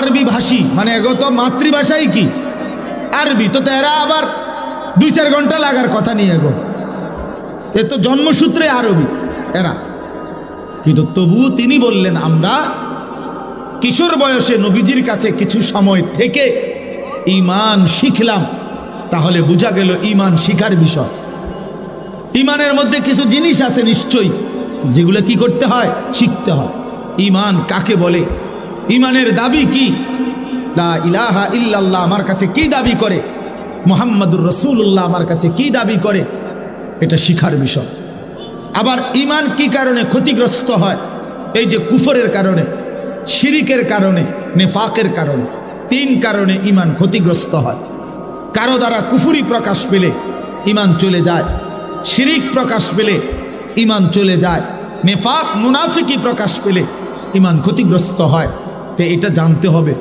আরবি ভাষী, মানে এগো তো মাতৃভাষাই কি আরবি, তো এরা আবার 2-4 ঘন্টা লাগার কথা নিয়ে এগো, এ তো জন্মসূত্রে আরবি এরা। কিন্তু তবুও তিনি বললেন আমরা কিশোর বয়সে নবীজির কাছে কিছু সময় থেকে ঈমান শিখলাম, তাহলে বোঝা গেল ঈমান শিখার বিষয়। ঈমানের মধ্যে কিছু জিনিস আছে নিশ্চয়ই, যেগুলো কি করতে হয়, শিখতে হয়। ঈমান কাকে বলে, ঈমানের দাবি কি, লা ইলাহা ইল্লাল্লাহ আমার কাছে কি দাবি করে, মুহাম্মাদুর রাসূলুল্লাহ আমার কাছে কি দাবি করে, এটা শিখার বিষয়। আবার ঈমান কি কারণে ক্ষতিগ্রস্ত হয়, এই যে কুফরের কারণে, শিরিকের কারণে, নেফাকের কারণে, 3 কারণে ঈমান ক্ষতিগ্রস্ত হয়। কারো দ্বারা কুফরি প্রকাশ পেলে ঈমান চলে যায়, শিরিক প্রকাশ পেলে ঈমান চলে যায়, নেফাক মুনাফিকি প্রকাশ পেলে ঈমান ক্ষতিগ্রস্ত হয়। তো এটা জানতে হবে।